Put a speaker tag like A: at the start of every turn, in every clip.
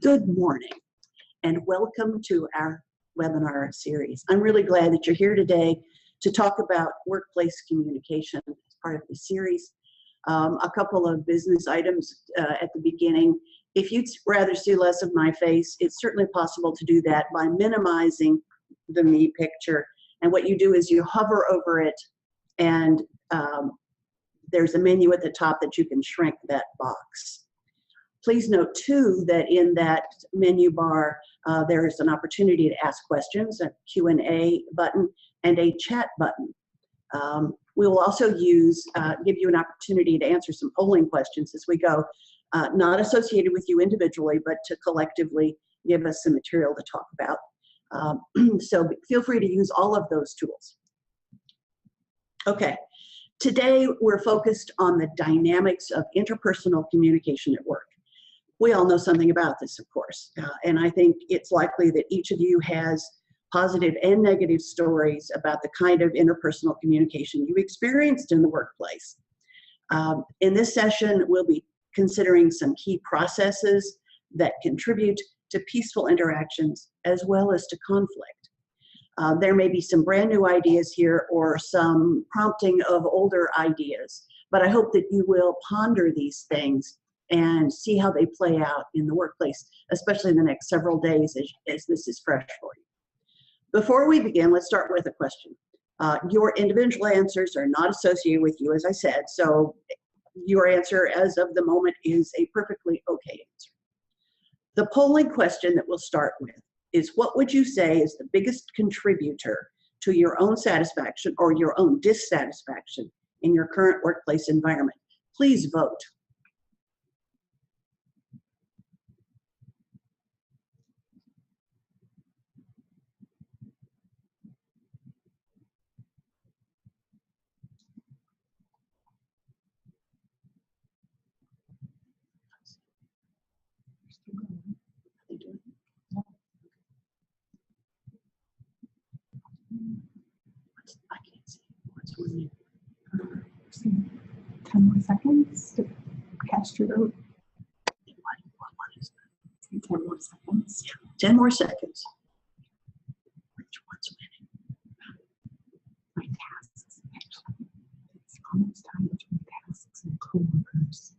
A: Good morning and welcome to our webinar series. I'm really glad that you're here today to talk about workplace communication as part of the series. A couple of business items at the beginning. If you'd rather see less of my face, it's certainly possible to do that by minimizing the me picture. And what you do is you hover over it and there's a menu at the top that you can shrink that box. Please note too that in that menu bar there is an opportunity to ask questions, a Q&A button, and a chat button. We will also give you an opportunity to answer some polling questions as we go, not associated with you individually, but to collectively give us some material to talk about. So feel free to use all of those tools. Okay, today we're focused on the dynamics of interpersonal communication at work. We all know something about this, of course, and I think it's likely that each of you has positive and negative stories about the kind of interpersonal communication you experienced in the workplace. In this session, we'll be considering some key processes that contribute to peaceful interactions as well as to conflict. There may be some brand new ideas here or some prompting of older ideas, but I hope that you will ponder these things and see how they play out in the workplace, especially in the next several days as this is fresh for you. Before we begin, let's start with a question. Your individual answers are not associated with you, as I said, so your answer as of the moment is a perfectly okay answer. The polling question that we'll start with is, what would you say is the biggest contributor to your own satisfaction or your own dissatisfaction in your current workplace environment? Please vote. I can't see. What's one minute?
B: 10 more seconds to cast your vote.
A: What is that?
B: 10 more seconds.
A: Yeah, 10 more seconds. Which one's winning?
B: My tasks, actually. It's almost time between tasks and coworkers.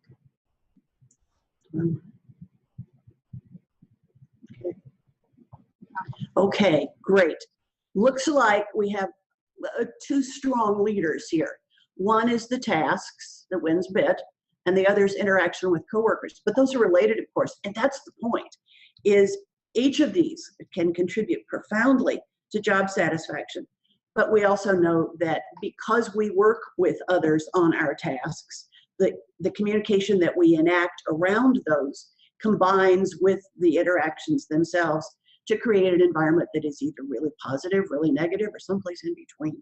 A: Okay, great. Looks like we have two strong leaders here. One is the tasks that wins bit, and the other is interaction with coworkers. But those are related, of course, and that's the point, is each of these can contribute profoundly to job satisfaction. But we also know that because we work with others on our tasks, the communication that we enact around those combines with the interactions themselves to create an environment that is either really positive, really negative, or someplace in between.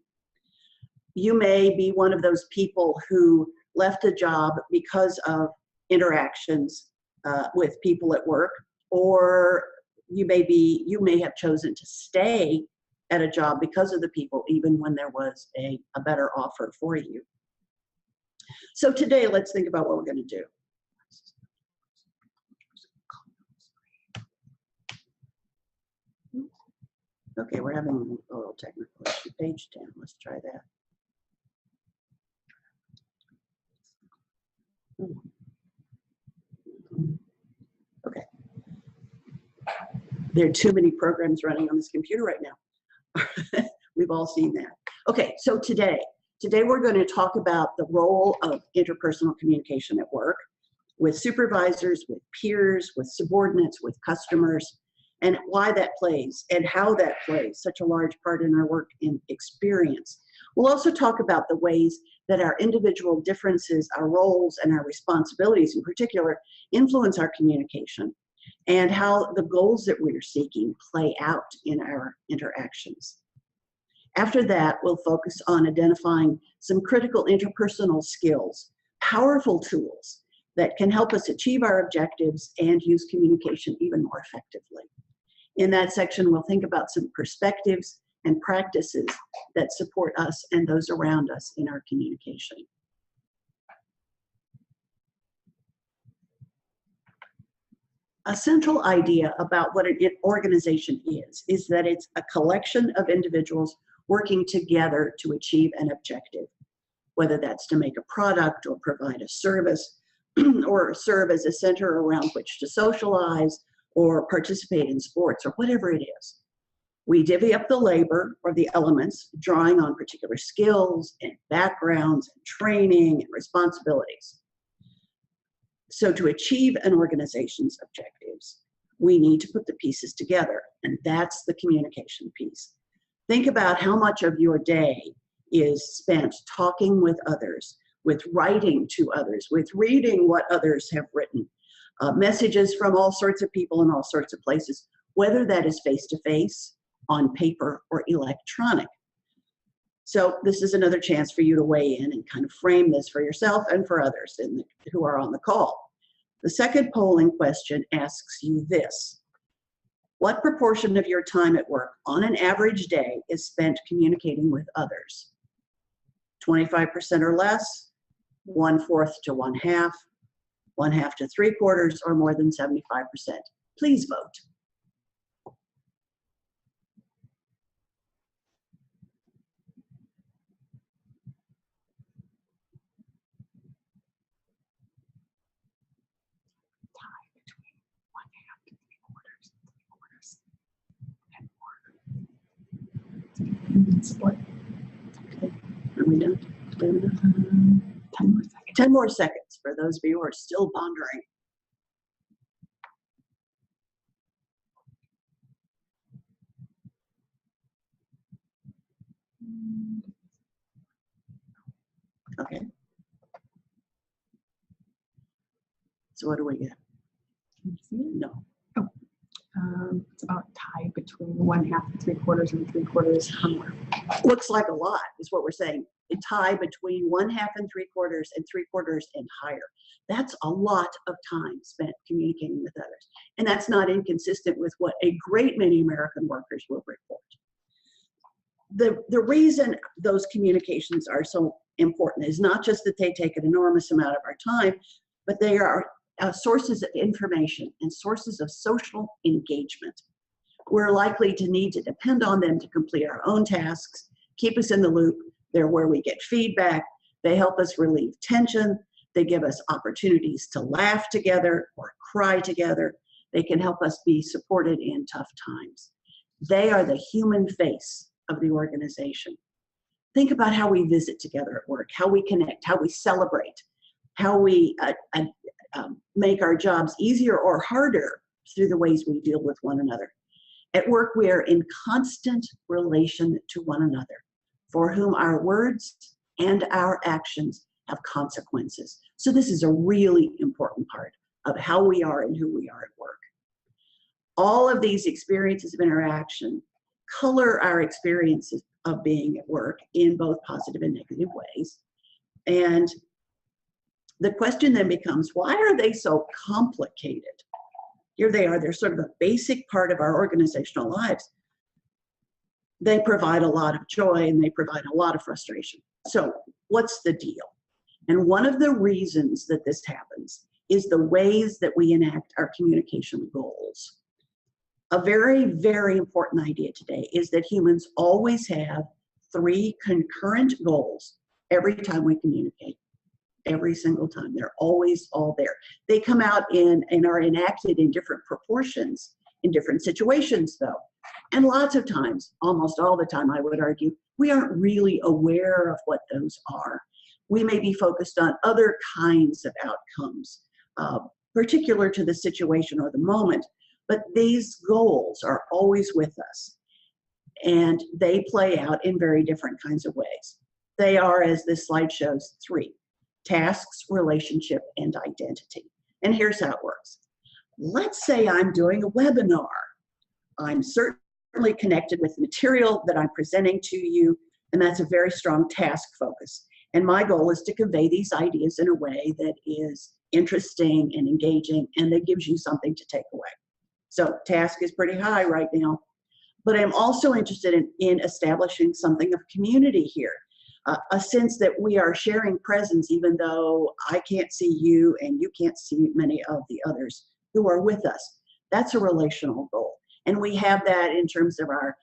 A: You may be one of those people who left a job because of interactions with people at work, or you may have chosen to stay at a job because of the people, even when there was a better offer for you. So today, let's think about what we're going to do. Okay, we're having a little technical issue. Page 10, let's try that. Okay. There are too many programs running on this computer right now. We've all seen that. Okay, so today we're going to talk about the role of interpersonal communication at work with supervisors, with peers, with subordinates, with customers, and why that plays and how that plays such a large part in our work and experience. We'll also talk about the ways that our individual differences, our roles, and our responsibilities in particular influence our communication, and how the goals that we're seeking play out in our interactions. After that, we'll focus on identifying some critical interpersonal skills, powerful tools that can help us achieve our objectives and use communication even more effectively. In that section, we'll think about some perspectives and practices that support us and those around us in our communication. A central idea about what an organization is that it's a collection of individuals working together to achieve an objective, whether that's to make a product or provide a service or serve as a center around which to socialize or participate in sports or whatever it is. We divvy up the labor or the elements, drawing on particular skills and backgrounds and training and responsibilities. So to achieve an organization's objectives, we need to put the pieces together, and that's the communication piece. Think about how much of your day is spent talking with others, with writing to others, with reading what others have written, messages from all sorts of people in all sorts of places, whether that is face-to-face, on paper, or electronic. So this is another chance for you to weigh in and kind of frame this for yourself and for others who are on the call. The second polling question asks you this: what proportion of your time at work on an average day is spent communicating with others? 25% or less, 1/4 to 1/2, 1/2 to 3/4, or more than 75%. Please vote.
B: Split.
A: Are we done?
B: 10 more seconds.
A: 10 more seconds for those of you who are still pondering. Okay. So what do we get?
B: Can you see it?
A: No.
B: It's about tied between 1/2 and 3/4 and 3/4 somewhere.
A: Looks like a lot is what we're saying. A tie between 1/2 and 3/4 and 3/4 and higher. That's a lot of time spent communicating with others. And that's not inconsistent with what a great many American workers will report. The reason those communications are so important is not just that they take an enormous amount of our time, but they are sources of information and sources of social engagement. We're likely to need to depend on them to complete our own tasks, keep us in the loop. They're where we get feedback. They help us relieve tension. They give us opportunities to laugh together or cry together. They can help us be supported in tough times. They are the human face of the organization. Think about how we visit together at work, how we connect, how we celebrate, how we make our jobs easier or harder through the ways we deal with one another. At work, we are in constant relation to one another, for whom our words and our actions have consequences. So this is a really important part of how we are and who we are at work. All of these experiences of interaction color our experiences of being at work in both positive and negative ways. And the question then becomes, why are they so complicated? Here they are, they're sort of a basic part of our organizational lives. They provide a lot of joy and they provide a lot of frustration. So what's the deal? And one of the reasons that this happens is the ways that we enact our communication goals. A very, very important idea today is that humans always have 3 concurrent goals every time we communicate. Every single time. They're always all there. They come out and are enacted in different proportions in different situations though. And lots of times, almost all the time I would argue, we aren't really aware of what those are. We may be focused on other kinds of outcomes, particular to the situation or the moment, but these goals are always with us. And they play out in very different kinds of ways. They are, as this slide shows, 3. Tasks, relationship, and identity. And here's how it works. Let's say I'm doing a webinar. I'm certainly connected with the material that I'm presenting to you, and that's a very strong task focus. And my goal is to convey these ideas in a way that is interesting and engaging and that gives you something to take away. So task is pretty high right now, but I'm also interested in establishing something of community here. A sense that we are sharing presence even though I can't see you and you can't see many of the others who are with us. That's a relational goal. And we have that in terms of our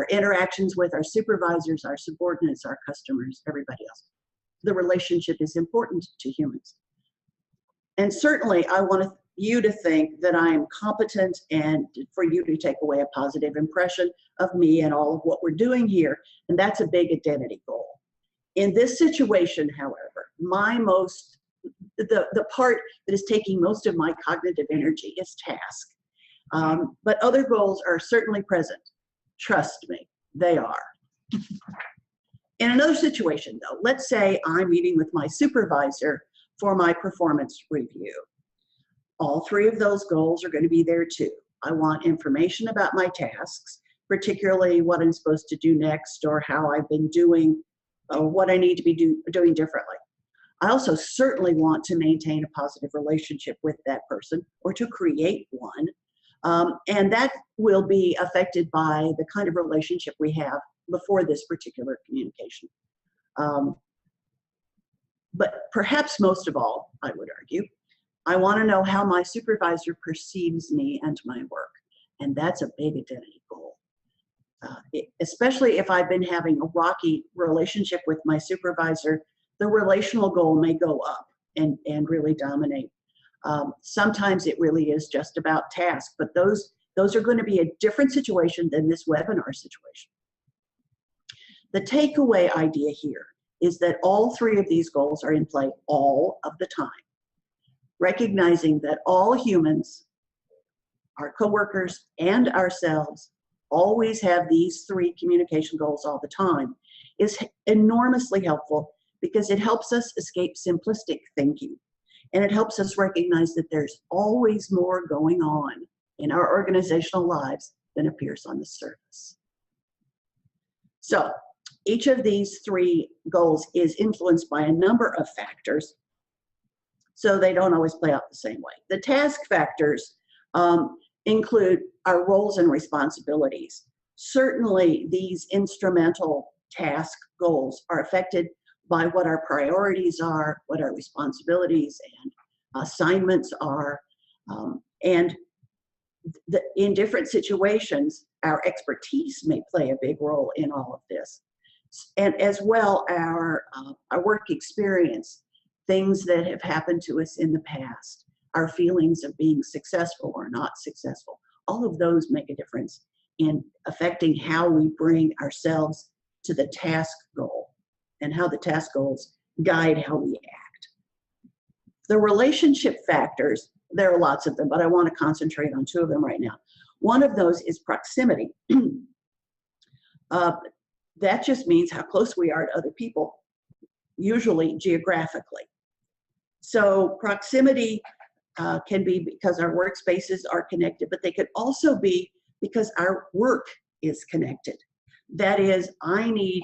A: interactions with our supervisors, our subordinates, our customers, everybody else. The relationship is important to humans. And certainly I want you to think that I am competent and for you to take away a positive impression of me and all of what we're doing here. And that's a big identity goal. In this situation, however, the part that is taking most of my cognitive energy is task. But other goals are certainly present. Trust me, they are. In another situation though, let's say I'm meeting with my supervisor for my performance review. All three of those goals are going to be there too. I want information about my tasks, particularly what I'm supposed to do next or how I've been doing, what I need to be doing differently. I also certainly want to maintain a positive relationship with that person or to create one. And that will be affected by the kind of relationship we have before this particular communication. But perhaps most of all, I would argue, I want to know how my supervisor perceives me and my work. And that's a big identity goal. Especially if I've been having a rocky relationship with my supervisor, the relational goal may go up and really dominate. Sometimes it really is just about tasks, but those are going to be a different situation than this webinar situation. The takeaway idea here is that all three of these goals are in play all of the time. Recognizing that all humans, our coworkers and ourselves, always have these three communication goals all the time is enormously helpful because it helps us escape simplistic thinking. And it helps us recognize that there's always more going on in our organizational lives than appears on the surface. So each of these three goals is influenced by a number of factors, so they don't always play out the same way. The task factors include our roles and responsibilities. Certainly these instrumental task goals are affected by what our priorities are, what our responsibilities and assignments are. And in different situations, our expertise may play a big role in all of this. And as well, our work experience, things that have happened to us in the past, our feelings of being successful or not successful, all of those make a difference in affecting how we bring ourselves to the task goal and how the task goals guide how we act. The relationship factors, there are lots of them, but I want to concentrate on two of them right now. One of those is proximity. That just means how close we are to other people, usually geographically. So proximity can be because our workspaces are connected, but they could also be because our work is connected. That is, I need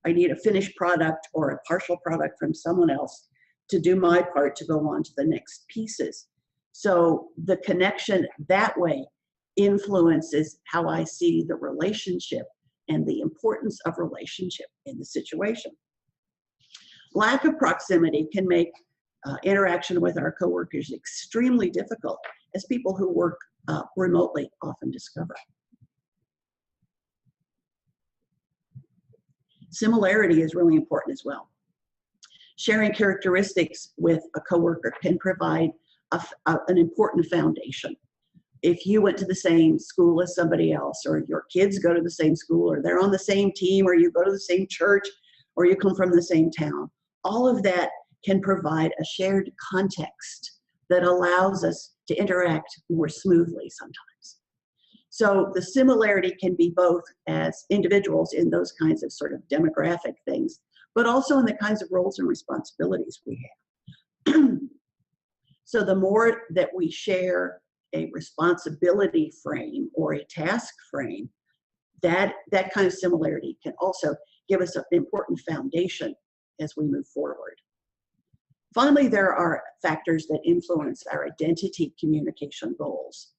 A: a finished product or a partial product from someone else to do my part to go on to the next pieces. So the connection that way influences how I see the relationship and the importance of relationship in the situation. Lack of proximity can make interaction with our coworkers extremely difficult, as people who work remotely often discover. Similarity is really important as well. Sharing characteristics with a coworker can provide an important foundation. If you went to the same school as somebody else, or your kids go to the same school, or they're on the same team, or you go to the same church, or you come from the same town, all of that can provide a shared context that allows us to interact more smoothly sometimes. So the similarity can be both as individuals in those kinds of sort of demographic things, but also in the kinds of roles and responsibilities we have. So the more that we share a responsibility frame or a task frame, that kind of similarity can also give us an important foundation as we move forward. Finally, there are factors that influence our identity communication goals.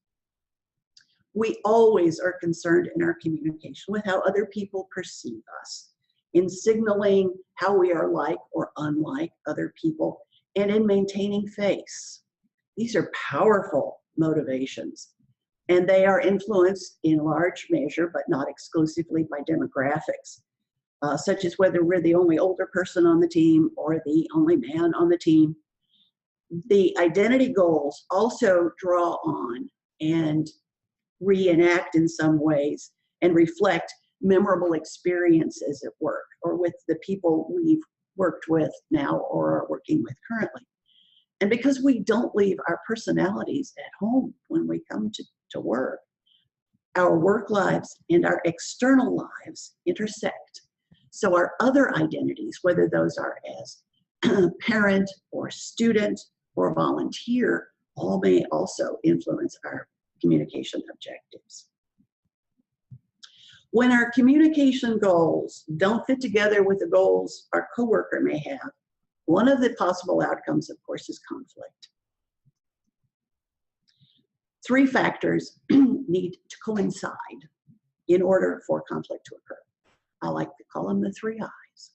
A: We always are concerned in our communication with how other people perceive us, in signaling how we are like or unlike other people, and in maintaining face. These are powerful motivations. And they are influenced in large measure, but not exclusively, by demographics, such as whether we're the only older person on the team or the only man on the team. The identity goals also draw on and reenact in some ways and reflect memorable experiences at work or with the people we've worked with now or are working with currently. And because we don't leave our personalities at home when we come to work, our work lives and our external lives intersect. So our other identities, whether those are as parent or student or volunteer, all may also influence our communication objectives. When our communication goals don't fit together with the goals our coworker may have, one of the possible outcomes, of course, is conflict. Three factors need to coincide in order for conflict to occur. I like to call them the three I's: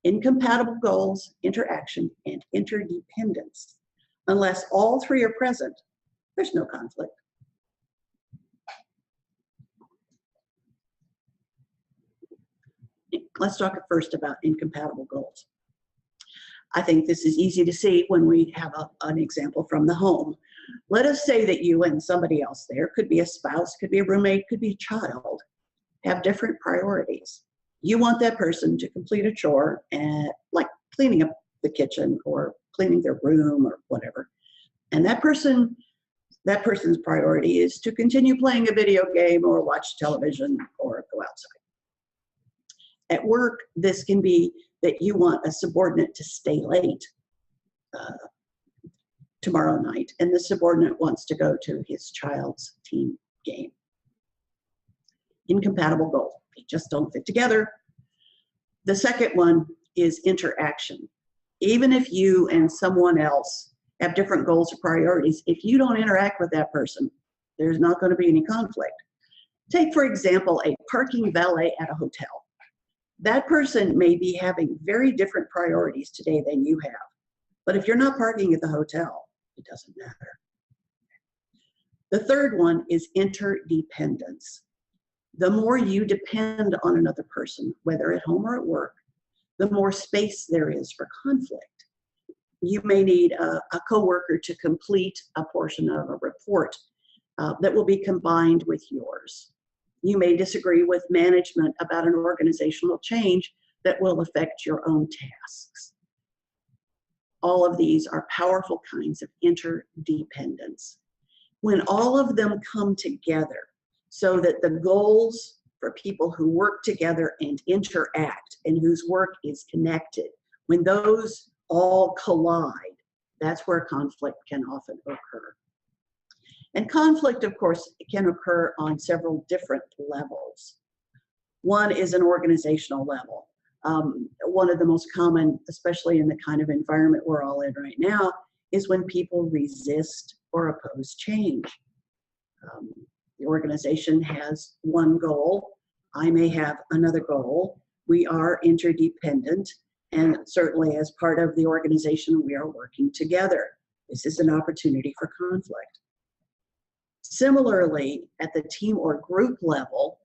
A: incompatible goals, interaction, and interdependence. Unless all three are present, there's no conflict. Let's talk first about incompatible goals. I think this is easy to see when we have an example from the home. Let us say that you and somebody else there, could be a spouse, could be a roommate, could be a child, have different priorities. You want that person to complete a chore, like cleaning up the kitchen or cleaning their room or whatever. And that person's priority is to continue playing a video game or watch television or go outside. At work, this can be that you want a subordinate to stay late tomorrow night, and the subordinate wants to go to his child's team game. Incompatible goals. They just don't fit together. The second one is interaction. Even if you and someone else have different goals or priorities, if you don't interact with that person, there's not going to be any conflict. Take, for example, a parking valet at a hotel. That person may be having very different priorities today than you have. But if you're not parking at the hotel, it doesn't matter. The third one is interdependence. The more you depend on another person, whether at home or at work, the more space there is for conflict. You may need a coworker to complete a portion of a report that will be combined with yours. You may disagree with management about an organizational change that will affect your own tasks. All of these are powerful kinds of interdependence. When all of them come together so that the goals for people who work together and interact and whose work is connected, when those all collide, that's where conflict can often occur. And conflict, of course, can occur on several different levels. One is an organizational level. One of the most common, especially in the kind of environment we're all in right now, is when people resist or oppose change. The organization has one goal. I may have another goal. We are interdependent, and certainly as part of the organization, we are working together. This is an opportunity for conflict. Similarly, at the team or group level,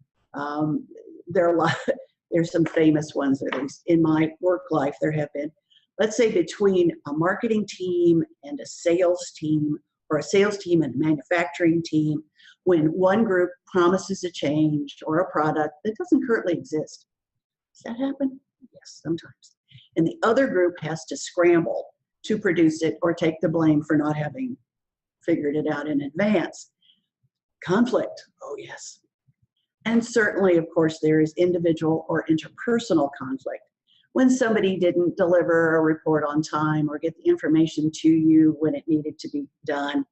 A: there's some famous ones, at least in my work life there have been. Let's say between a marketing team and a sales team, or a sales team and a manufacturing team, when one group promises a change or a product that doesn't currently exist. Does that happen? Yes, sometimes. And the other group has to scramble to produce it or take the blame for not having figured it out in advance. Conflict, oh yes. And certainly, of course, there is individual or interpersonal conflict. When somebody didn't deliver a report on time or get the information to you when it needed to be done,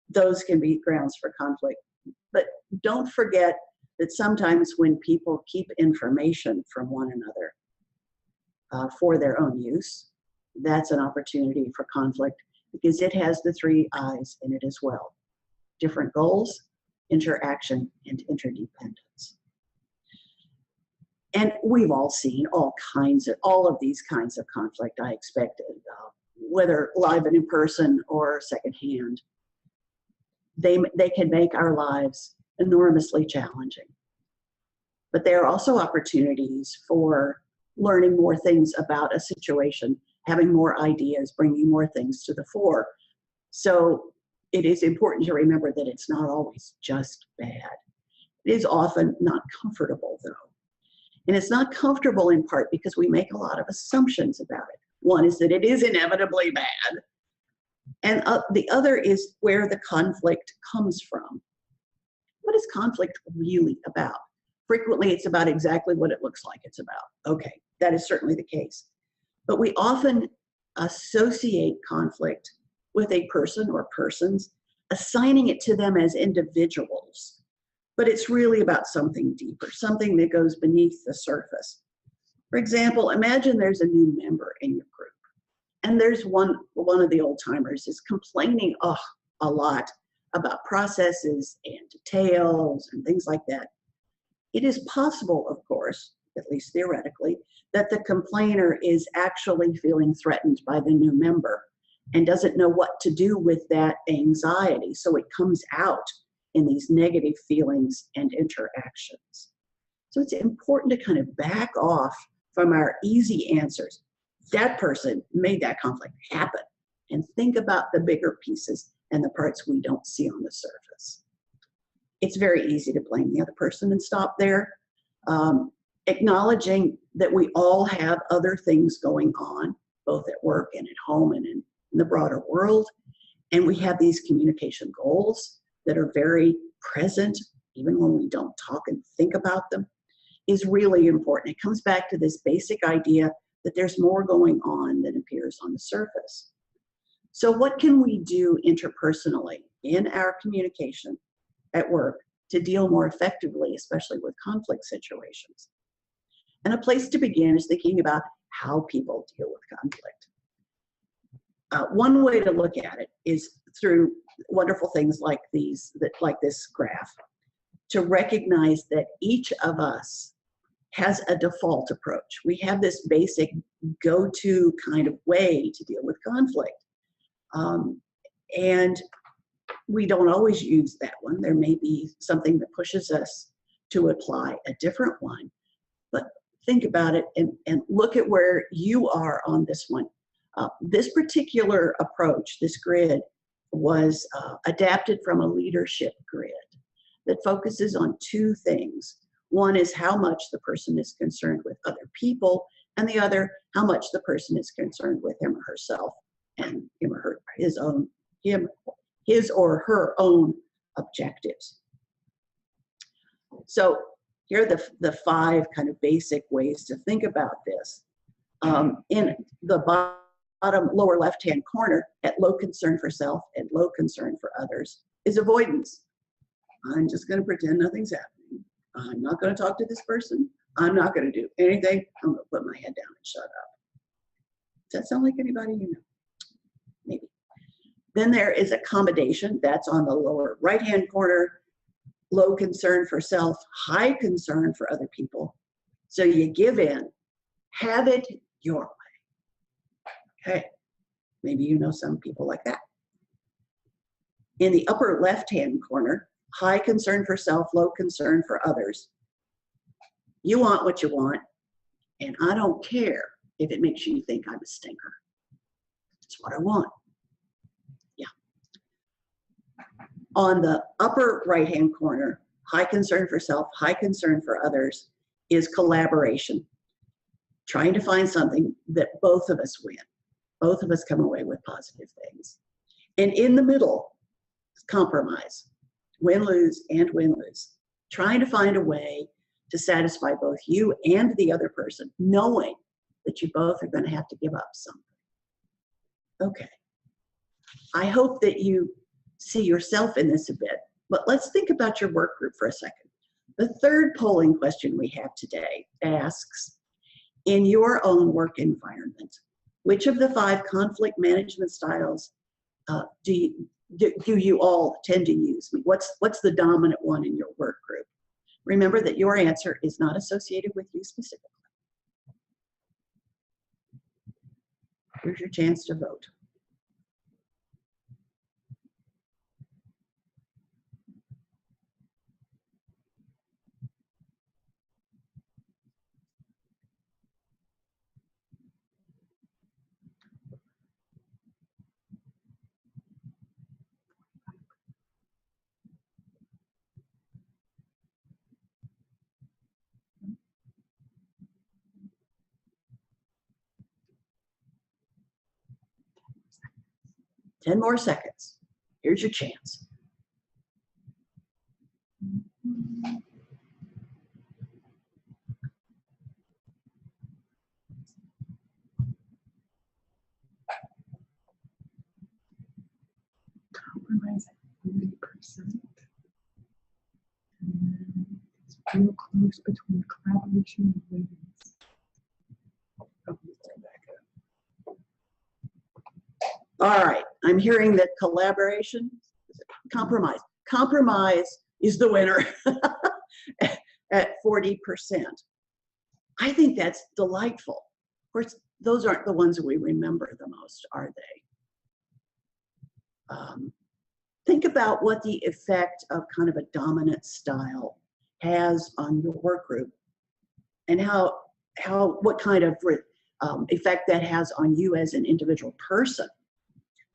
A: those can be grounds for conflict. But don't forget that sometimes when people keep information from one another for their own use, that's an opportunity for conflict because it has the three I's in it as well. Different goals, interaction, and interdependence. And we've all seen all of these kinds of conflict, I expected, whether live and in person or secondhand. they can make our lives enormously challenging. But there are also opportunities for learning more things about a situation, having more ideas, bringing more things to the fore. So it is important to remember that it's not always just bad. It is often not comfortable, though. And it's not comfortable in part because we make a lot of assumptions about it. One is that it is inevitably bad. And the other is where the conflict comes from. What is conflict really about? Frequently, it's about exactly what it looks like it's about. Okay, that is certainly the case. But we often associate conflict with a person or persons, assigning it to them as individuals. But it's really about something deeper, something that goes beneath the surface. For example, imagine there's a new member in your group, and there's one of the old timers is complaining a lot about processes and details and things like that. It is possible, of course, at least theoretically, that the complainer is actually feeling threatened by the new member and doesn't know what to do with that anxiety. So it comes out in these negative feelings and interactions. So it's important to kind of back off from our easy answers. That person made that conflict happen, and think about the bigger pieces and the parts we don't see on the surface. It's very easy to blame the other person and stop there. Acknowledging that we all have other things going on, both at work and at home and in the broader world. And we have these communication goals that are very present, even when we don't talk and think about them, is really important. It comes back to this basic idea that there's more going on than appears on the surface. So what can we do interpersonally in our communication at work to deal more effectively, especially with conflict situations? And a place to begin is thinking about how people deal with conflict. One way to look at it is through wonderful things like these, like this graph, to recognize that each of us has a default approach. We have this basic go-to kind of way to deal with conflict. And we don't always use that one. There may be something that pushes us to apply a different one. But think about it and look at where you are on this one. This particular approach, this grid, was adapted from a leadership grid that focuses on two things. One is how much the person is concerned with other people, and the other, how much the person is concerned with him or herself and his or her own objectives. So here are the five kind of basic ways to think about this. In the bottom lower left-hand corner, at low concern for self and low concern for others, is avoidance. I'm just going to pretend nothing's happening. I'm not going to talk to this person. I'm not going to do anything. I'm going to put my head down and shut up. Does that sound like anybody you know? Maybe. Then there is accommodation. That's on the lower right-hand corner. Low concern for self, high concern for other people. So you give in, have it your way. Okay, maybe you know some people like that. In the upper left-hand corner, high concern for self, low concern for others. You want what you want, and I don't care if it makes you think I'm a stinker. It's what I want. Yeah. On the upper right-hand corner, high concern for self, high concern for others, is collaboration. Trying to find something that both of us win. Both of us come away with positive things. And in the middle, compromise. Win-lose and win-lose. Trying to find a way to satisfy both you and the other person, knowing that you both are going to have to give up something. Okay. I hope that you see yourself in this a bit, but let's think about your work group for a second. The third polling question we have today asks, in your own work environment, which of the 5 conflict management styles do you all tend to use? What's the dominant one in your work group? Remember that your answer is not associated with you specifically. Here's your chance to vote. 10 more seconds. Here's your chance.
B: Compromise at 40%. And it's real close between collaboration and avoidance.
A: All right, I'm hearing that collaboration, compromise. Compromise is the winner at 40%. I think that's delightful. Of course, those aren't the ones we remember the most, are they? Think about what the effect of kind of a dominant style has on your work group, and what kind of effect that has on you as an individual person.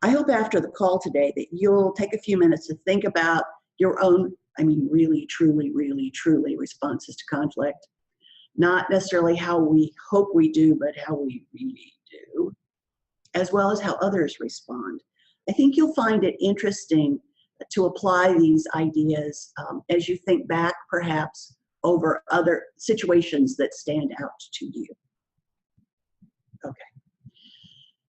A: I hope after the call today that you'll take a few minutes to think about your own, I mean, really, truly, really, truly responses to conflict. Not necessarily how we hope we do, but how we really do, as well as how others respond. I think you'll find it interesting to apply these ideas as you think back, perhaps, over other situations that stand out to you. Okay.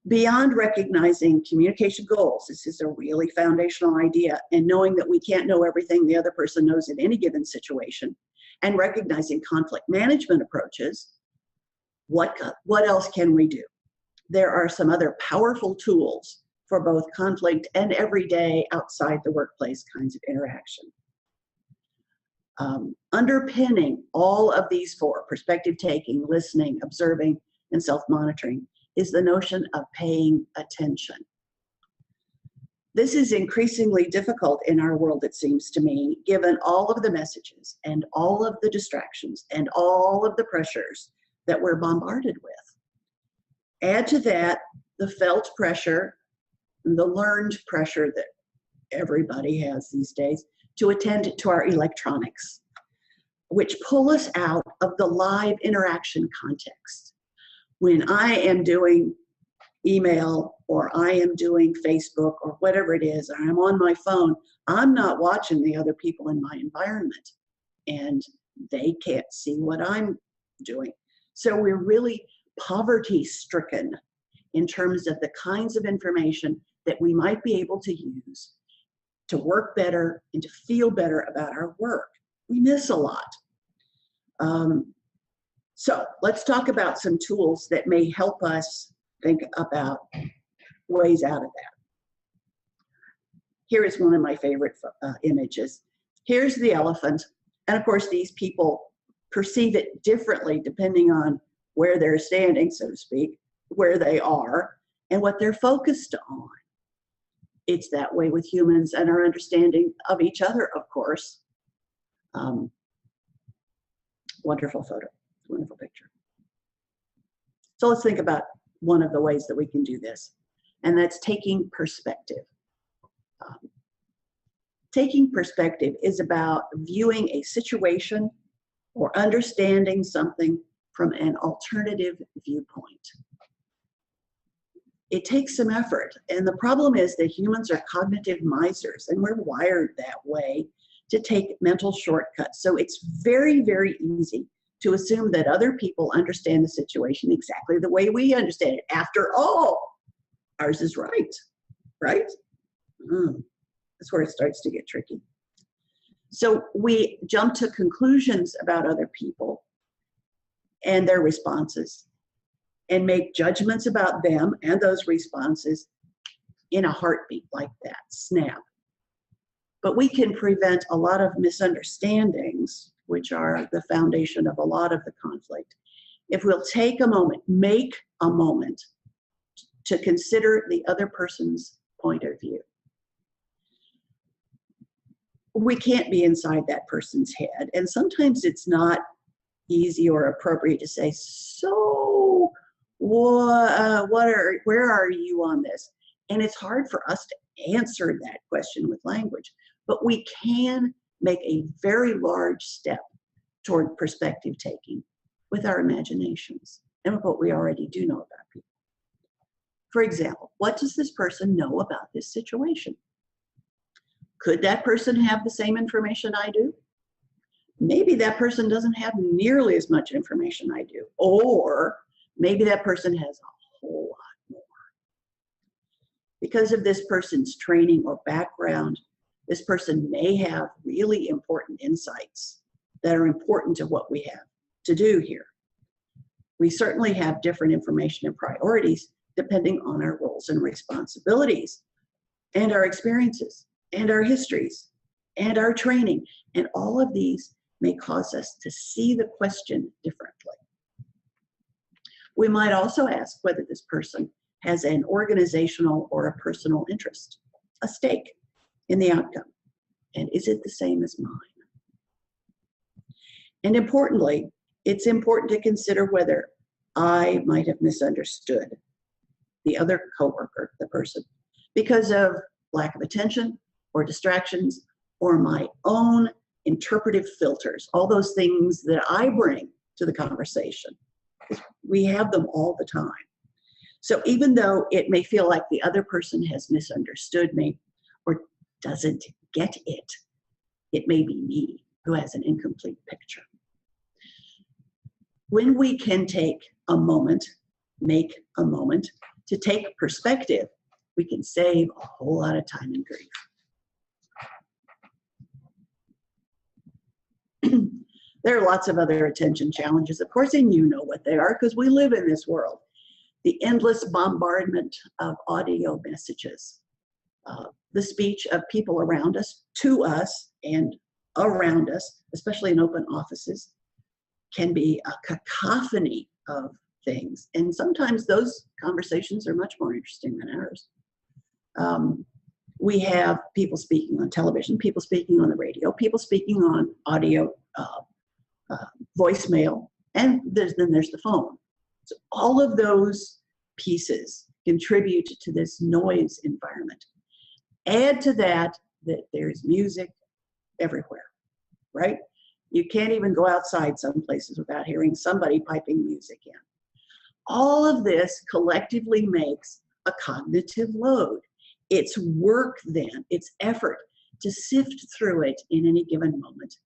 A: Beyond recognizing communication goals, this is a really foundational idea, and knowing that we can't know everything the other person knows in any given situation, and recognizing conflict management approaches, what else can we do? There are some other powerful tools for both conflict and everyday outside the workplace kinds of interaction. Underpinning all of these four, perspective taking, listening, observing, and self-monitoring, is the notion of paying attention. This is increasingly difficult in our world, it seems to me, given all of the messages and all of the distractions and all of the pressures that we're bombarded with. Add to that the felt pressure, the learned pressure that everybody has these days to attend to our electronics, which pull us out of the live interaction context. When I am doing email or I am doing Facebook or whatever it is, or I'm on my phone, I'm not watching the other people in my environment, and they can't see what I'm doing. So we're really poverty-stricken in terms of the kinds of information that we might be able to use to work better and to feel better about our work. We miss a lot. So let's talk about some tools that may help us think about ways out of that. Here is one of my favorite images. Here's the elephant. And of course, these people perceive it differently depending on where they're standing, so to speak, where they are, and what they're focused on. It's that way with humans and our understanding of each other, of course. Wonderful photo, wonderful picture. So let's think about one of the ways that we can do this, and that's taking perspective. Taking perspective is about viewing a situation or understanding something from an alternative viewpoint. It takes some effort, and the problem is that humans are cognitive misers, and we're wired that way to take mental shortcuts. So it's very, very easy to assume that other people understand the situation exactly the way we understand it. After all, ours is right, right? That's where it starts to get tricky. So we jump to conclusions about other people and their responses, and make judgments about them and those responses in a heartbeat like that, snap. But we can prevent a lot of misunderstandings, which are the foundation of a lot of the conflict, if we'll take a moment, make a moment to consider the other person's point of view. We can't be inside that person's head, and sometimes it's not easy or appropriate to say, so where are you on this? And it's hard for us to answer that question with language, but we can make a very large step toward perspective taking with our imaginations and with what we already do know about people. For example, what does this person know about this situation? Could that person have the same information I do? Maybe that person doesn't have nearly as much information I do, or maybe that person has a whole lot more. Because of this person's training or background, this person may have really important insights that are important to what we have to do here. We certainly have different information and priorities depending on our roles and responsibilities and our experiences and our histories and our training. And all of these may cause us to see the question differently. We might also ask whether this person has an organizational or a personal interest, a stake in the outcome, and is it the same as mine? And importantly, it's important to consider whether I might have misunderstood the other coworker, the person, because of lack of attention or distractions or my own interpretive filters, all those things that I bring to the conversation. We have them all the time. So even though it may feel like the other person has misunderstood me or doesn't get it, it may be me who has an incomplete picture. When we can take a moment, make a moment to take perspective, we can save a whole lot of time and grief. There are lots of other attention challenges, of course, and you know what they are because we live in this world. The endless bombardment of audio messages, the speech of people around us, to us, and around us, especially in open offices, can be a cacophony of things. And sometimes those conversations are much more interesting than ours. We have people speaking on television, people speaking on the radio, people speaking on audio, voicemail, and then there's the phone. So all of those pieces contribute to this noise environment. Add to that there's music everywhere, right? You can't even go outside some places without hearing somebody piping music in. All of this collectively makes a cognitive load. It's work then, it's effort to sift through it in any given moment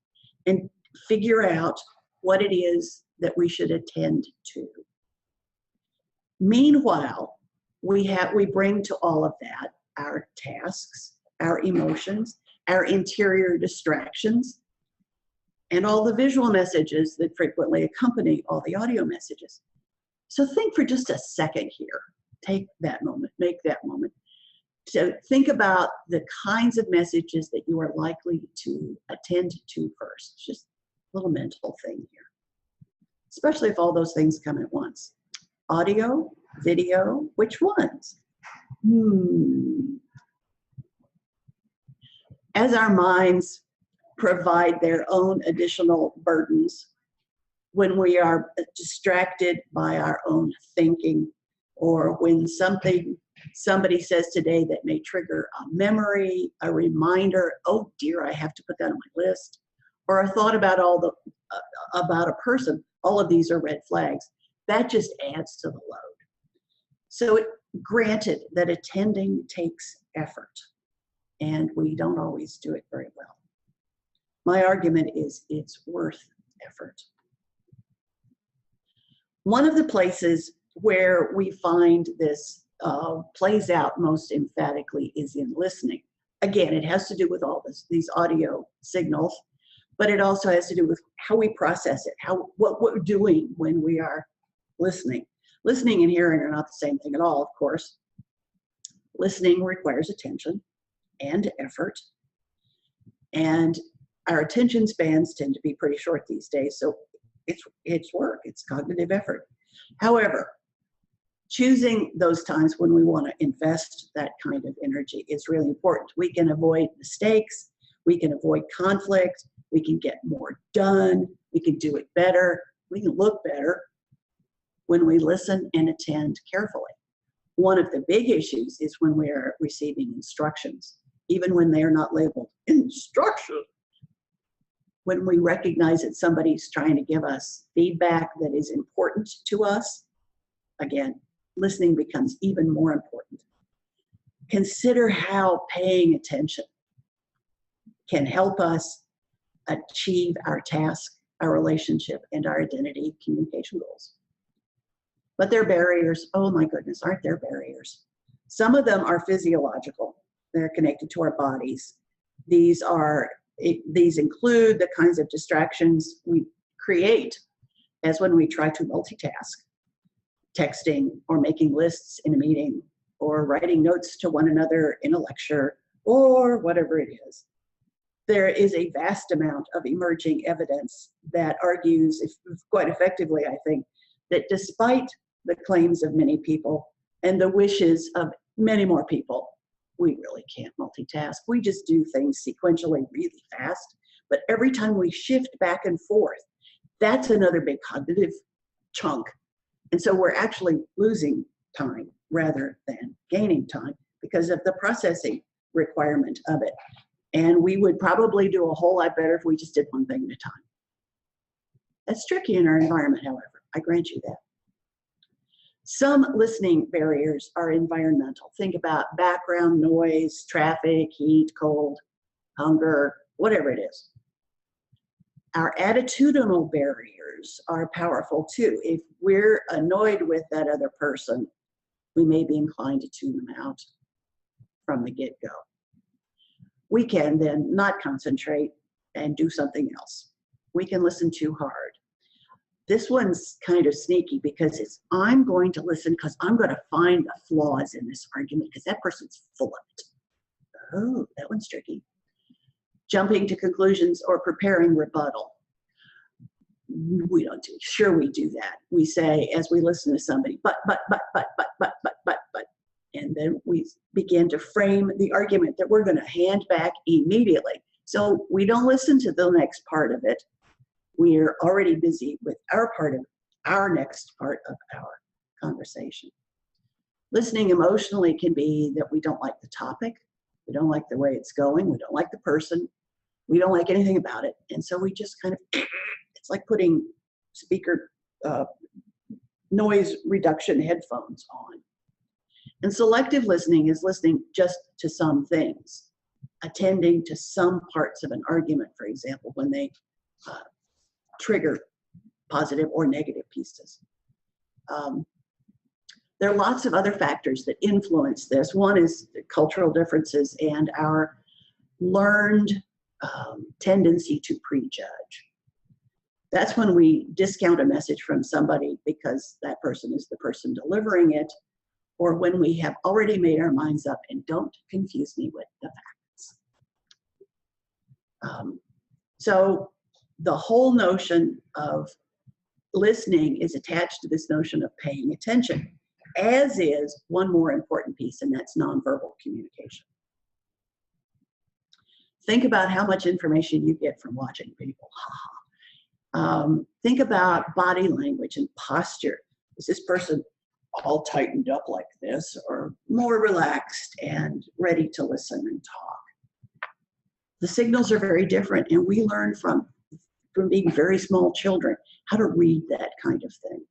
A: and figure out what it is that we should attend to. Meanwhile, we bring to all of that our tasks, our emotions, our interior distractions, and all the visual messages that frequently accompany all the audio messages. So think for just a second here. Take that moment, make that moment. So think about the kinds of messages that you are likely to attend to first. Just a little mental thing here. Especially if all those things come at once. Audio, video, which ones? As our minds provide their own additional burdens, when we are distracted by our own thinking, or when somebody says today that may trigger a memory, a reminder, oh dear, I have to put that on my list, or a thought about about a person, all of these are red flags. That just adds to the load. So granted that attending takes effort, and we don't always do it very well. My argument is it's worth effort. One of the places where we find this plays out most emphatically is in listening. Again, it has to do with all these audio signals, but it also has to do with how we process it, what we're doing when we are listening. Listening and hearing are not the same thing at all, of course. Listening requires attention and effort, and our attention spans tend to be pretty short these days, so it's work, it's cognitive effort. However, choosing those times when we want to invest that kind of energy is really important. We can avoid mistakes, we can avoid conflict, we can get more done, we can do it better, we can look better when we listen and attend carefully. One of the big issues is when we are receiving instructions, even when they are not labeled instruction. When we recognize that somebody's trying to give us feedback that is important to us, again, listening becomes even more important. Consider how paying attention can help us achieve our task, our relationship, and our identity communication goals. But there are barriers. Oh my goodness, aren't there barriers? Some of them are physiological. They're connected to our bodies. These include the kinds of distractions we create as when we try to multitask, texting or making lists in a meeting or writing notes to one another in a lecture or whatever it is. There is a vast amount of emerging evidence that argues, quite effectively, I think, that despite the claims of many people and the wishes of many more people, we really can't multitask. We just do things sequentially really fast. But every time we shift back and forth, that's another big cognitive chunk. And so we're actually losing time rather than gaining time because of the processing requirement of it. And we would probably do a whole lot better if we just did one thing at a time. That's tricky in our environment, however. I grant you that. Some listening barriers are environmental. Think about background noise, traffic, heat, cold, hunger, whatever it is. Our attitudinal barriers are powerful too. If we're annoyed with that other person, we may be inclined to tune them out from the get-go. We can then not concentrate and do something else. We can listen too hard. This one's kind of sneaky because I'm going to listen because I'm going to find the flaws in this argument because that person's full of it. Oh, that one's tricky. Jumping to conclusions or preparing rebuttal. We don't do, sure we do that. We say as we listen to somebody, but. And then we begin to frame the argument that we're going to hand back immediately. So we don't listen to the next part of it. We're already busy with our next part of our conversation. Listening emotionally can be that we don't like the topic, we don't like the way it's going, we don't like the person, we don't like anything about it. And so we just kind of, it's like putting speaker noise reduction headphones on. And selective listening is listening just to some things, attending to some parts of an argument, for example, when they trigger positive or negative pieces. There are lots of other factors that influence this. One is the cultural differences and our learned tendency to prejudge. That's when we discount a message from somebody because that person is the person delivering it, or when we have already made our minds up and don't confuse me with the facts. So the whole notion of listening is attached to this notion of paying attention, as is one more important piece, and that's nonverbal communication. Think about how much information you get from watching people. Think about body language and posture. Is this person all tightened up like this, or more relaxed and ready to listen and talk? The signals are very different, and we learn from being very small children how to read that kind of thing.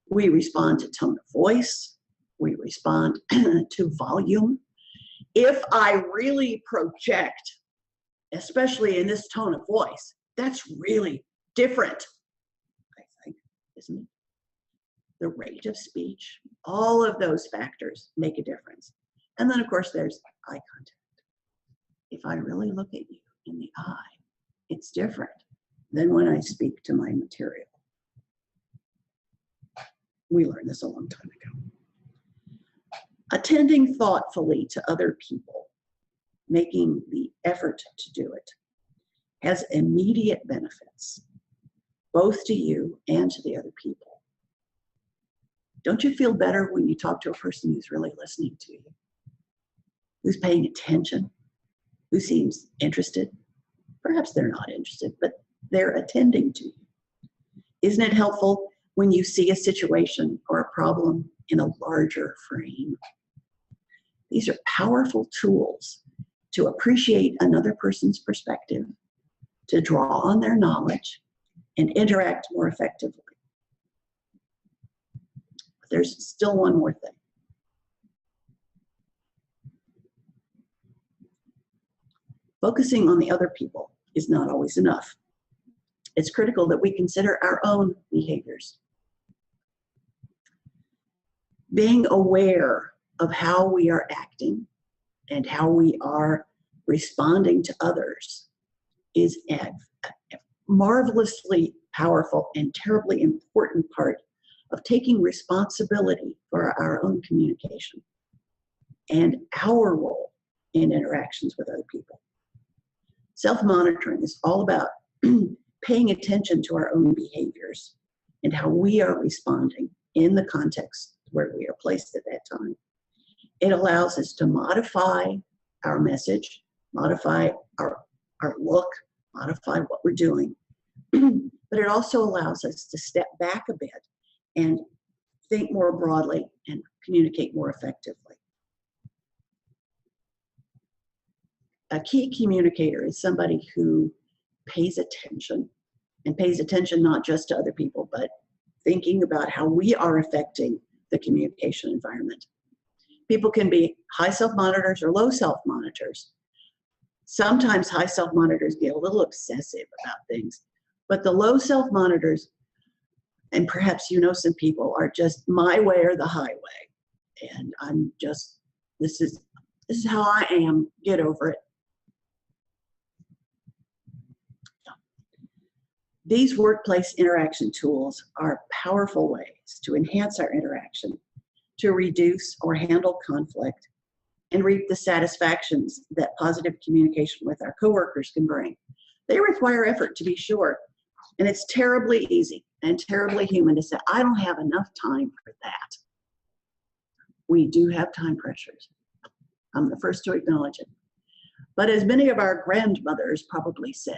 A: We respond to tone of voice. We respond to volume. If I really project, especially in this tone of voice, that's really different, I think, isn't it? The rate of speech, all of those factors make a difference. And then, of course, there's eye contact. If I really look at you in the eye, it's different than when I speak to my material. We learned this a long time ago. Attending thoughtfully to other people, making the effort to do it, has immediate benefits, both to you and to the other people. Don't you feel better when you talk to a person who's really listening to you, who's paying attention, who seems interested? Perhaps they're not interested, but they're attending to you. Isn't it helpful when you see a situation or a problem in a larger frame? These are powerful tools to appreciate another person's perspective, to draw on their knowledge, and interact more effectively. there's still one more thing. Focusing on the other people is not always enough. It's critical that we consider our own behaviors. Being aware of how we are acting and how we are responding to others is a marvelously powerful and terribly important part of taking responsibility for our own communication and our role in interactions with other people. Self-monitoring is all about paying attention to our own behaviors and how we are responding in the context where we are placed at that time. It allows us to modify our message, modify our look, modify what we're doing. But it also allows us to step back a bit and think more broadly and communicate more effectively. A key communicator is somebody who pays attention, and pays attention not just to other people, but thinking about how we are affecting the communication environment. People can be high self-monitors or low self-monitors. Sometimes high self-monitors get a little obsessive about things, but the low self-monitors, and perhaps you know some people, are just my way or the highway. And I'm just, this is how I am, get over it. These workplace interaction tools are powerful ways to enhance our interaction, to reduce or handle conflict, and reap the satisfactions that positive communication with our coworkers can bring. They require effort, to be sure, and it's terribly easy and terribly human to say, I don't have enough time for that. We do have time pressures. I'm the first to acknowledge it. But as many of our grandmothers probably said,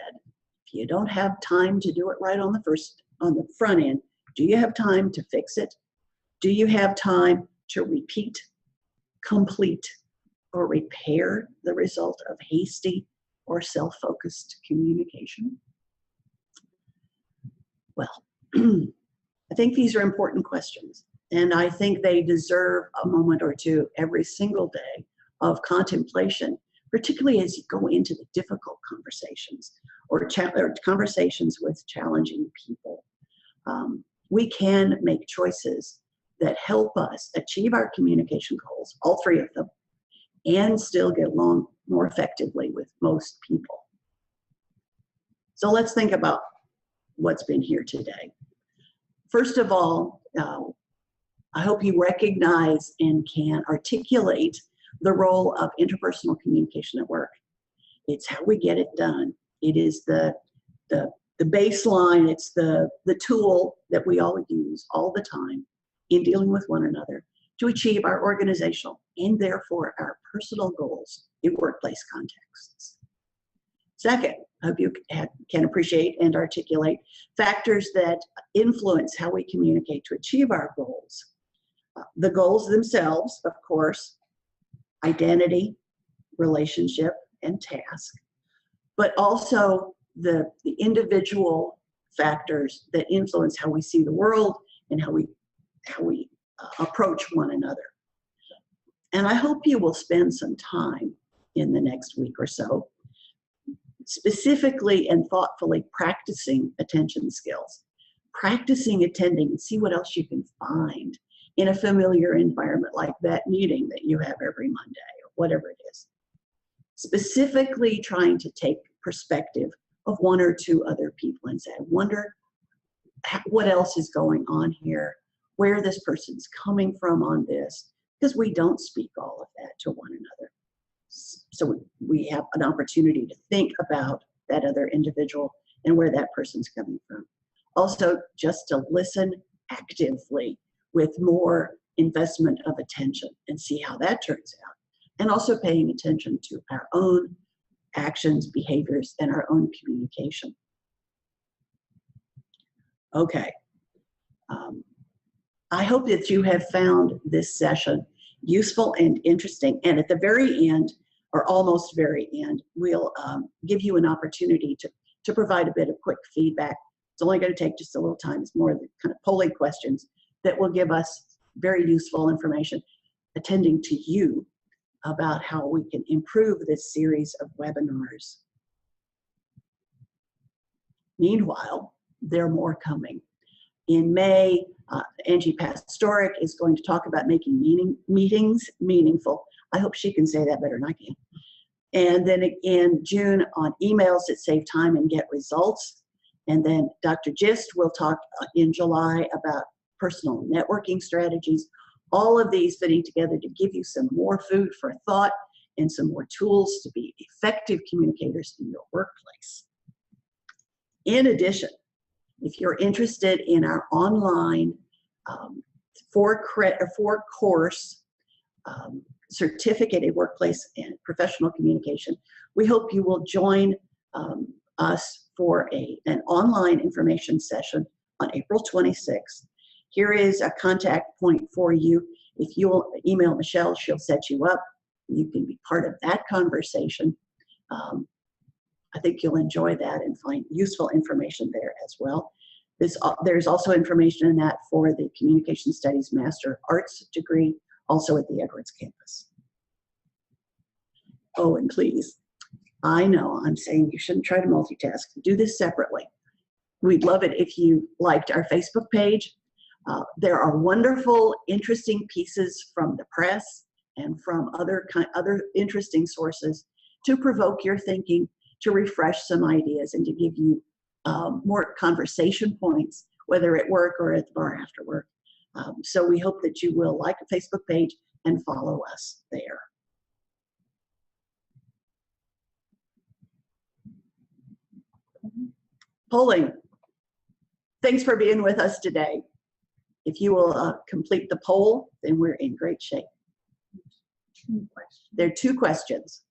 A: if you don't have time to do it right on the front end, do you have time to fix it? Do you have time to repeat, complete, or repair the result of hasty or self-focused communication? Well, I think these are important questions, and I think they deserve a moment or two every single day of contemplation, particularly as you go into the difficult conversations or conversations with challenging people. We can make choices that help us achieve our communication goals, all three of them, and still get along more effectively with most people. So let's think about what's been here today. First of all, I hope you recognize and can articulate the role of interpersonal communication at work. It's how we get it done. It is the baseline, it's the tool that we all use all the time in dealing with one another to achieve our organizational and therefore our personal goals in workplace contexts. Second, I hope you can appreciate and articulate factors that influence how we communicate to achieve our goals. The goals themselves, of course, identity, relationship, and task, but also the individual factors that influence how we see the world and how we approach one another. And I hope you will spend some time in the next week or so specifically and thoughtfully practicing attention skills, practicing attending, and see what else you can find in a familiar environment like that meeting that you have every Monday or whatever it is. Specifically trying to take perspective of one or two other people and say, I wonder what else is going on here, where this person's coming from on this, because we don't speak all of that to one another. So we have an opportunity to think about that other individual and where that person's coming from. Also, just to listen actively with more investment of attention and see how that turns out. And also paying attention to our own actions, behaviors, and our own communication. Okay. I hope that you have found this session useful and interesting. And at the very end, or almost very end, we'll give you an opportunity to provide a bit of quick feedback. It's only going to take just a little time. It's more the kind of polling questions that will give us very useful information attending to you about how we can improve this series of webinars. Meanwhile, there are more coming. In May, Angie Pastoric is going to talk about making meetings meaningful. I hope she can say that better than I can. And then in June on emails that save time and get results. And then Dr. Gist will talk in July about personal networking strategies. All of these fitting together to give you some more food for thought and some more tools to be effective communicators in your workplace. In addition, if you're interested in our online four-course certificate in workplace and professional communication, we hope you will join us for an online information session on April 26th. Here is a contact point for you. If you'll email Michelle, she'll set you up. You can be part of that conversation. I think you'll enjoy that and find useful information there as well. There's also information in that for the Communication Studies Master of Arts degree, also at the Edwards campus. Oh, and please, I know I'm saying you shouldn't try to multitask. Do this separately. We'd love it if you liked our Facebook page. There are wonderful, interesting pieces from the press and from other interesting sources to provoke your thinking, to refresh some ideas, and to give you more conversation points, whether at work or at the bar after work. So we hope that you will like the Facebook page and follow us there. Polling. Thanks for being with us today. If you will complete the poll, then we're in great shape. There are 2 questions.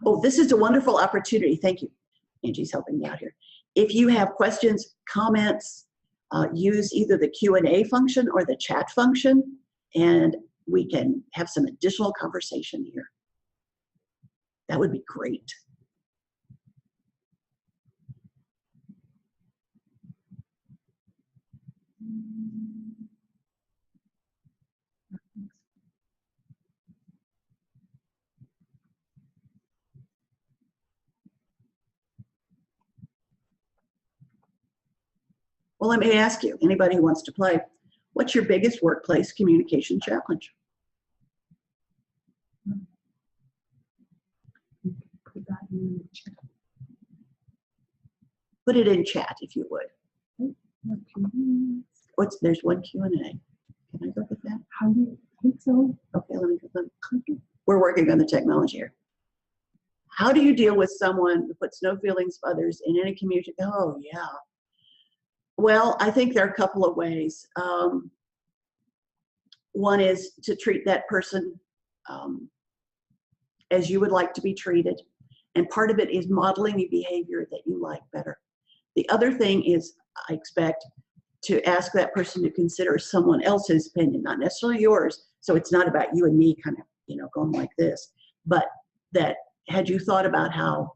A: Oh, this is a wonderful opportunity. Thank you. Angie's helping me out here. If you have questions, comments, use either the Q&A function or the chat function, and we can have some additional conversation here. That would be great. Well, let me ask you, anybody who wants to play, what's your biggest workplace communication challenge?
B: Put that in the chat.
A: Put it in chat if you would. There's one Q&A. Can I go with that?
B: How do you think so?
A: Okay, let me go. We're working on the technology here. How do you deal with someone who puts no feelings of others in any community? Oh, yeah. Well, I think there are a couple of ways. One is to treat that person as you would like to be treated. And part of it is modeling a behavior that you like better. The other thing is, I expect, to ask that person to consider someone else's opinion, not necessarily yours. So it's not about you and me kind of, going like this, but that had you thought about how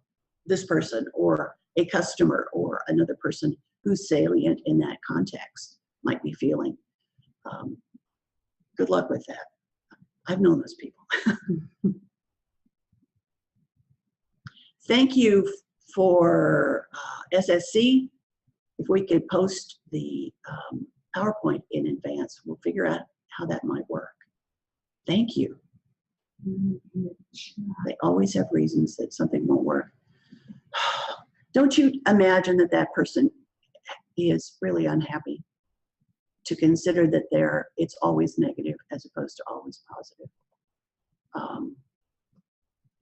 A: this person or a customer or another person who's salient in that context might be feeling. Good luck with that. I've known those people. Thank you for SSC. If we could post the PowerPoint in advance, we'll figure out how that might work. Thank you. They always have reasons that something won't work. Don't you imagine that that person is really unhappy to consider that it's always negative as opposed to always positive.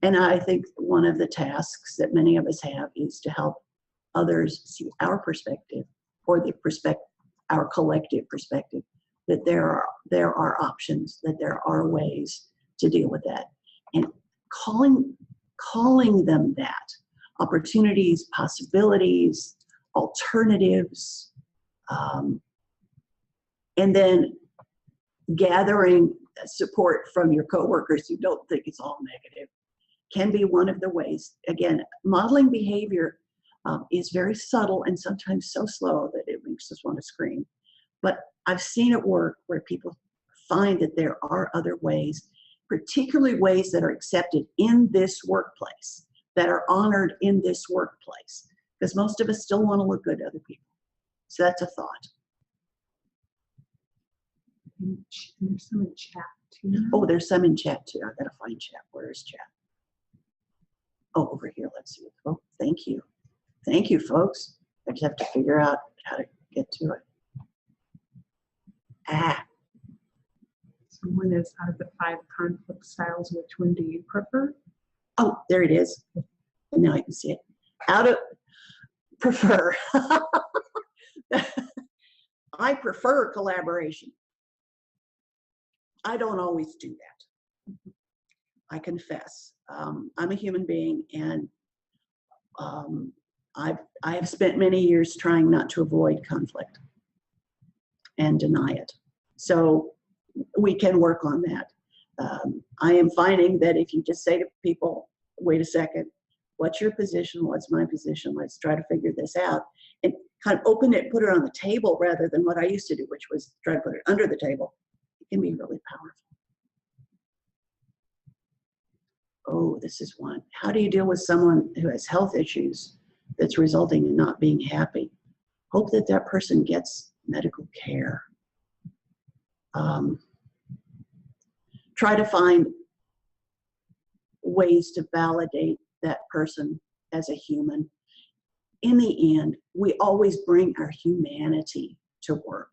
A: And I think one of the tasks that many of us have is to help others see our perspective, or our collective perspective, that there are options, that there are ways to deal with that, and calling them that, opportunities, possibilities, alternatives, and then gathering support from your coworkers who don't think it's all negative, can be one of the ways. Again, modeling behavior is very subtle and sometimes so slow that it makes us want to scream. But I've seen it work where people find that there are other ways, particularly ways that are accepted in this workplace, that are honored in this workplace, because most of us still want to look good to other people. So that's a thought.
B: And there's some in chat too.
A: Oh, there's some in chat too. I gotta find chat. Where is chat? Oh, over here. Let's see. Oh, thank you. Thank you, folks. I just have to figure out how to get to it. Ah,
B: Someone is, out of the 5 conflict styles, which one do you prefer?
A: oh, there it is. And now I can see it. Out of prefer. I prefer collaboration. I don't always do that. I confess. I'm a human being, and I have spent many years trying not to avoid conflict and deny it. So we can work on that. I am finding that if you just say to people, wait a second, what's your position? What's my position? Let's try to figure this out. And kind of open it, put it on the table rather than what I used to do, which was try to put it under the table. It can be really powerful. Oh, this is one. How do you deal with someone who has health issues that's resulting in not being happy? Hope that that person gets medical care. Try to find ways to validate that person as a human. In the end, we always bring our humanity to work.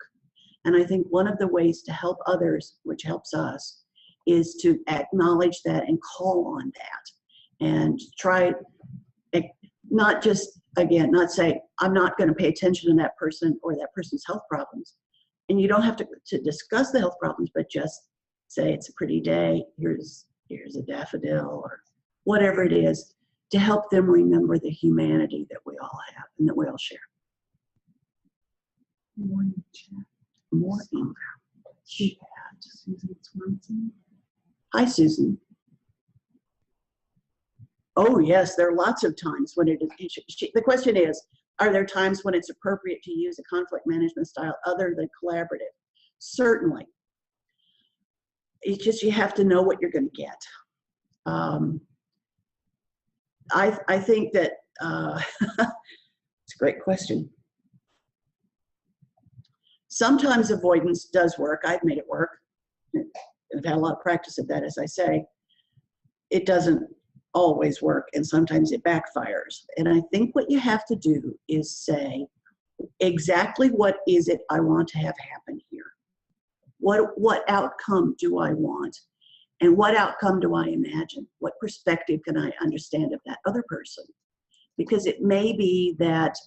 A: And I think one of the ways to help others, which helps us, is to acknowledge that and call on that. And try, not just, again, not say, I'm not going to pay attention to that person or that person's health problems. And you don't have to discuss the health problems, but just say, it's a pretty day, here's a daffodil, or whatever it is, to help them remember the humanity that we all have and that we all share.
B: More in chat.
A: More in chat.
B: Susan Swanson.
A: Hi, Susan. Oh, yes, there are lots of times when it is. The question is, are there times when it's appropriate to use a conflict management style other than collaborative? Certainly. It's just you have to know what you're going to get. I think that it's a great question. Sometimes avoidance does work. I've made it work. I've had a lot of practice at that, as I say. It doesn't always work, and sometimes it backfires. And I think what you have to do is say, exactly what is it I want to have happen here? What outcome do I want? And what outcome do I imagine? What perspective can I understand of that other person? Because it may be that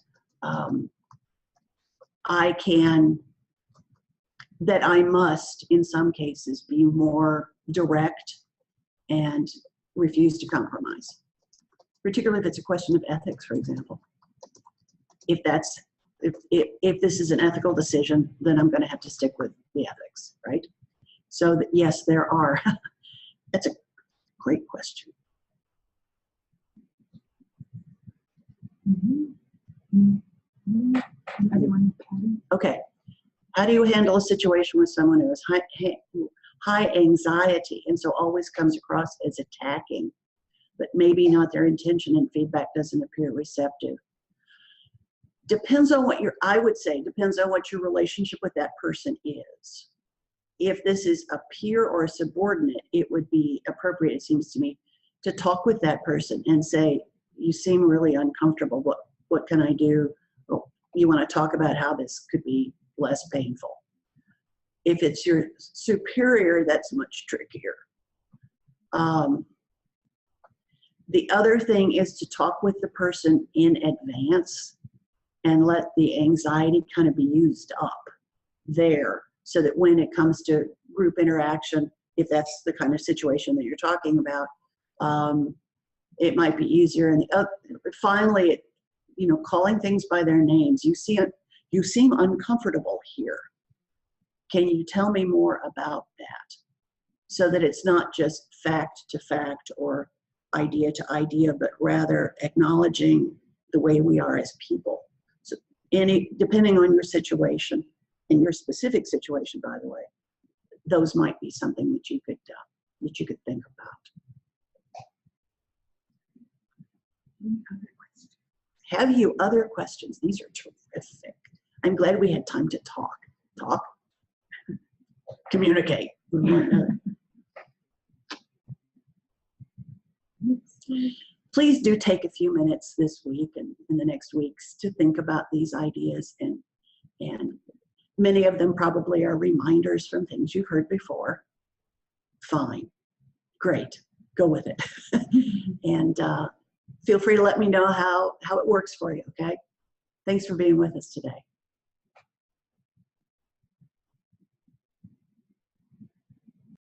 A: I must, in some cases, be more direct and refuse to compromise, particularly if it's a question of ethics, for example. If this is an ethical decision, then I'm going to have to stick with the ethics, right? So yes, there are. That's a great question.
B: Anyone, Patty?
A: Okay. How do you handle a situation with someone who has high anxiety and so always comes across as attacking, but maybe not their intention and feedback doesn't appear receptive? Depends on what I would say, depends on what your relationship with that person is. If this is a peer or a subordinate, it would be appropriate, it seems to me, to talk with that person and say, you seem really uncomfortable. What can I do? Well, you want to talk about how this could be less painful. If it's your superior, that's much trickier. The other thing is to talk with the person in advance and let the anxiety kind of be used up there, so that when it comes to group interaction, if that's the kind of situation that you're talking about, it might be easier. And finally, calling things by their names. You seem uncomfortable here. Can you tell me more about that? So that it's not just fact to fact or idea to idea, but rather acknowledging the way we are as people. So depending on your situation, in your specific situation, by the way, those might be something that you could think about.
B: Any other questions?
A: Have you other questions? These are terrific. I'm glad we had time to talk, communicate with one another. Please do take a few minutes this week and in the next weeks to think about these ideas, and many of them probably are reminders from things you've heard before. Fine, great, go with it. And feel free to let me know how it works for you, okay? Thanks for being with us today.